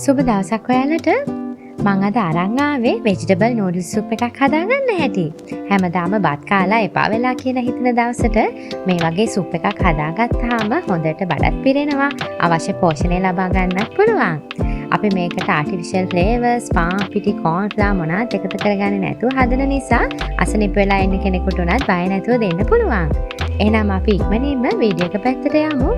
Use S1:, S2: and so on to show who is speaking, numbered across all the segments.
S1: සුබ දවසක් ඔයාලට. මං අද අරන් ආවේ වෙජිටබල් නූඩල් සුප් එකක් හදාගන්න හැටි. හැමදාම බත් කාලා එපා වෙලා කියලා හිතන දවසට මේ වගේ සුප් එකක් හදාගත්තාම හොඳට බඩත් පිරෙනවා. අවශ්‍ය පෝෂණය ලබා ගන්නත් පුළුවන්. අපි මේකට ආටිෆිෂල් ෆ්ලේවර්ස්, පාන් පිටි, කෝර්න් ෆ්ලවර් මොනවත් එකතු කරගන්නේ නැතුව හදන නිසා අසනීප වෙලා ඉන්න කෙනෙකුට උනත් බය නැතුව දෙන්න පුළුවන්. එහෙනම් අපි ඉක්මනින්ම වීඩියෝ එක පැත්තට යමු.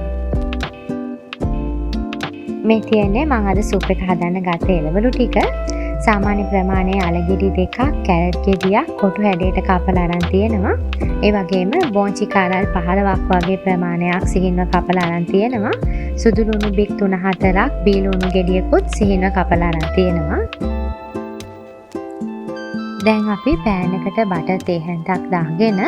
S1: මේ තියෙන්නේ මම අද සුප් එක හදන්න ගත්ත එළවලු ටික. සාමාන්‍ය ප්‍රමාණයේ අලගෙඩි දෙකක්, කැරට් ගෙඩියක් කොටු හැඩයට කපලා අරන් තියෙනවා. ඒ වගේම බෝන්චි කාරල් 15ක් වගේ ප්‍රමාණයක් සිහින්ව කපලා අරන් තියෙනවා. සුදු ලුණු බික් 3-4ක්, බී ලුණු ගෙඩියකුත් සිහින්ව කපලා අරන් තියෙනවා. දැන් අපි පෑන් එකට බටර් තේ හැන්දක් දාගෙන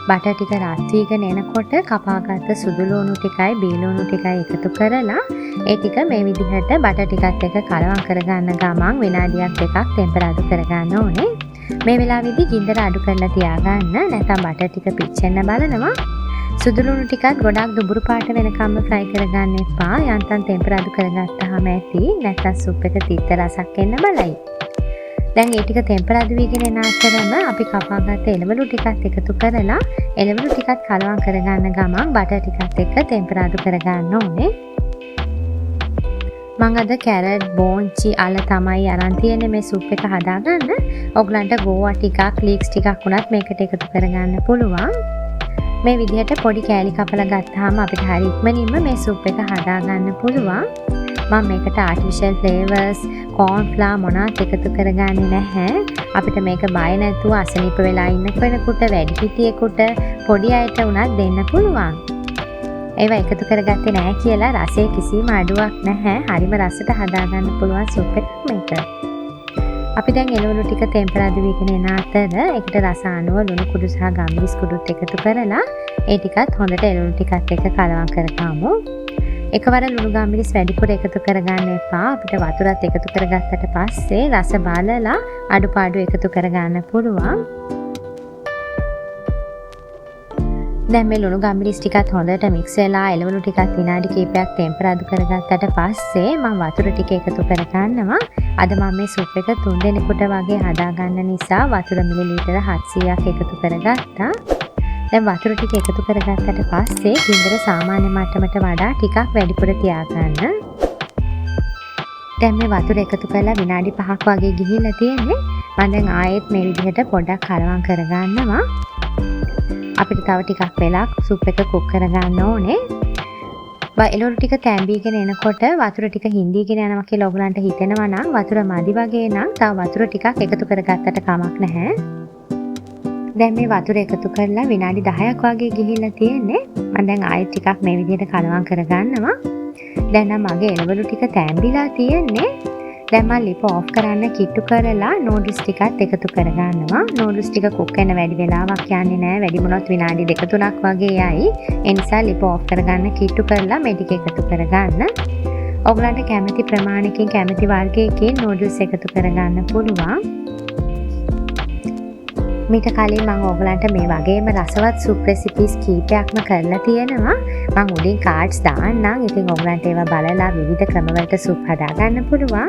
S1: බටර් ටික රත් වීගෙන එනකොට කපාගත්ත සුදු ලුණු ටිකයි බී ලුණු ටිකයි එකතු කරලා ඒ ටික මේ විදිහට බටර් ටිකත් එක්ක කලවම් කරගන්න ගමන් විනාඩියක් දෙකක් ටෙම්පරාදු කරගන්න ඕනේ. මේ වෙලාවේදී ගින්දර අඩු කරලා තියාගන්න, නැත්නම් බටර් ටික පිච්චෙන්න බලනවා. සුදු ලුණු ටිකත් ගොඩක් දුඹුරු පාට වෙනකම්ම ෆ්‍රයි කරගන්න එපා. යන්තම් ටෙම්පරාදු කරගත්තාම ඇති. නැත්නම් සුප් එක තිත්ත රසක් එන්න බලයි. දැන් ඒ ටික ටෙම්පරාදු වීගෙන යන අතරම අපි කපාගත්ත එළවලු ටිකත් එකතු කරලා එළවලු ටිකත් කලවම් කරගන්න ගමන් බටර් ටිකත් එක්ක ටෙම්පරාදු කරගන්න ඕනේ. මම අද කැරට්, බෝන්චි, අල තමයි අරන් තියෙන්නේ මේ සුප් එක හදාගන්න. ඔයගලන්ට ගෝවා ටිකක්, ලීක්ස් ටිකක් උනත් මේකට එකතු කරගන්න පුළුවන්. මේ විදිහට පොඩි කෑලි කපලා ගත්තාම අපිට හරි ඉක්මනින්ම මේ සුප් එක හදාගන්න පුළුවන්. මම මේකට ආටිෆිෂල් ෆ්ලේවර්ස්, කෝර්න් ෆ්ලවර් මොනවත් එකතු කරගන්නේ නැහැ. අපිට මේක බය නැතුව අසනීප වෙලා ඉන්න කෙනෙකුට, වැඩිහිටියෙකුට, පොඩි අයට උනත් දෙන්න පුළුවන්. ඒවා එකතු කරගත්තේ නැහැ කියලා රසයේ කිසිම අඩුවක් නැහැ. හරිම රසට හදාගන්න පුළුවන් සුප් එකක් මේක. අපි දැන් එළවලු ටික ටෙම්පරාදු වීගෙන එන අතර ඒකට රස අනුව ලුණු කුඩු සහ ගම්මිරිස් කුඩුත් එකතු කරලා ඒ ටිකත් හොඳට එළවලු ටිකත් එක්ක කලවම් කරගමු. එකවර ලුණු ගම්මිරිස් වැඩිපුර එකතු කරගන්න එපා. අපිට වතුරත් එකතු කරගත්තට පස්සේ රස බලලා අඩුපාඩු එකතු කරගන්න පුළුවන්. දැන් මේ ලුණු ගම්මිරිස් ටිකත් හොඳට මික්ස් වෙලා එළවලු ටිකත් විනාඩි කිහිපයක් ටෙම්පරාදු කරගත්තට පස්සේ මම වතුර ටික එකතු කරගන්නවා. අද මම මේ සුප් එක 3 දෙනෙකුට වගේ හදාගන්න නිසා වතුර මිලිලීටර 700ක් එකතු කරගත්තා. දැන් වතුර ටික එකතු කරගත්තට පස්සේ ගින්දර සාමාන්‍ය මට්ටමට වඩා ටිකක් වැඩිපුර තියාගන්න. දැන් මේ වතුර එකතු කරලා විනාඩි 5ක් වගේ ගිහිල්ලා තියෙන්නේ. මම දැන් ආයෙත් මේ විදිහට පොඩ්ඩක් කලවම් කරගන්නවා. අපිට තව ටිකක් වෙලා සුප් එක කුක් කරගන්න ඕනේ. එළවලු ටික තැඹීගෙන එනකොට වතුර ටික හිඳීගෙන යනවා කියලා ඔයගලන්ට හිතෙනවා නම් වතුර මදි වගේ නම් තව වතුර ටිකක් එකතු කරගත්තට කමක් නැහැ. දැන් මේ වතුර එකතු කරලා විනාඩි 10ක් වගේ ගිහිල්ලා තියෙන්නේ. මම දැන් ආයෙත් ටිකක් මේ විදිහට කලවම් කරගන්නවා. දැන් නම් මගේ එළවලු ටික තැඹිලා තියෙන්නේ. දැන් මම ලිප ඔෆ් කරන්න කිට්ටු කරලා නූඩල්ස් ටිකත් එකතු කරගන්නවා. නූඩල්ස් ටික කුක් වෙන වැඩි වෙලාවක් යන්නේ නැහැ. වැඩි මොනවත් විනාඩි 2-3ක් වගේ යයි. ඒ නිසා ලිප ඔෆ් කරගන්න කිට්ටු කරලා මේ ටික එකතු කරගන්න. ඔයගලන්ට කැමති ප්‍රමාණයකින් කැමති වර්ගයකින් නූඩල්ස් එකතු කරගන්න පුළුවන්. මීට කලින් මම ඔයගලන්ට මේ වගේම රසවත් සුප් රෙසිපීස් කීපයක්ම කරලා තියෙනවා. මම උඩින් කාඩ්ස් දාන්නම්. ඉතින් ඔයගලන්ට ඒවා බලලා විවිධ ක්‍රමවලට සුප් හදාගන්න පුළුවන්.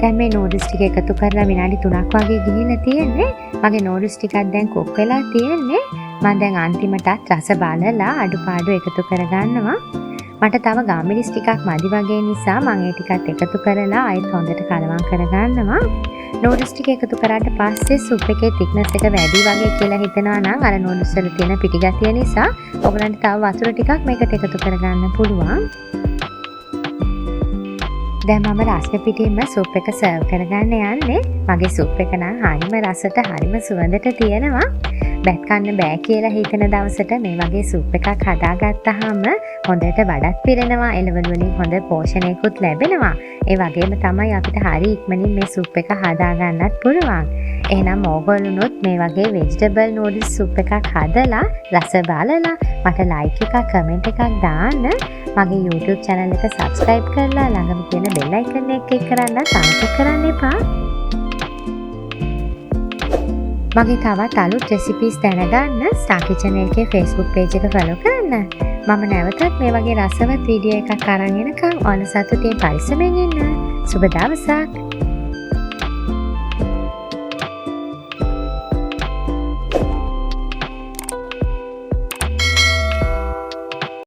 S1: දැන් මේ නූඩල්ස් ටික එකතු කරලා විනාඩි 3ක් වගේ ගිහිල්ලා තියෙන්නේ. මගේ නූඩල්ස් ටිකක් දැන් කුක් වෙලා තියෙන්නේ. මම දැන් අන්තිමටත් රස බලලා අඩුපාඩු එකතු කරගන්නවා. මට තව ගම්මිරිස් ටිකක් මදි වගේ නිසා මම ඒ ටිකත් එකතු කරලා ආයෙත් හොඳට කලවම් කරගන්නවා. නූඩල්ස් ටික එකතු කරාට පස්සේ සුප් එකේ thickness එක වැඩි වගේ කියලා හිතනවා නම් අර නූඩල්ස් වල තියෙන පිටිගතිය නිසා ඔයගලන්ට තව වතුර ටිකක් මේකට එකතු කරගන්න පුළුවන්. දැන් මම රස්නේ පිටින්ම සුප් එක සර්ව් කරගන්න යන්නේ. මගේ සුප් එක නම් හරිම රසට හරිම සුවඳට තියෙනවා. බැත් කන්න බෑ කියලා හිතන දවසට මේ වගේ සුප් එකක් හදාගත්තාම හොඳට බඩත් පිරෙනවා. එළවලු වලින් හොඳ පෝෂණයකුත් ලැබෙනවා. ඒ වගේම තමයි අපිට හරි ඉක්මනින් මේ සුප් එක හදාගන්නත් පුළුවන්. එහෙනම් ඕගොල්ලොනුත් මේ වගේ වෙජිටබල් නූඩල්ස් සුප් එකක් හදලා රස බලලා මට ලයික් එකක් කමෙන්ට් එකක් දාන්න. මගේ YouTube channel එක subscribe කරලා ළඟම තියෙන bell icon එක click කරන්න අමතක කරන්න එපා. මගේ තවත් අලුත් රෙසිපීස් දැනගන්න ස්ටාර් කිචන් එකේ Facebook page එක ෆලෝ කරන්න. මම නැවතත් මේ වගේ රසවත් වීඩියෝ එකක් අරන් එනකම් ඔයාලා සතුටින් පරිස්සමෙන් ඉන්න. සුබ දවසක්.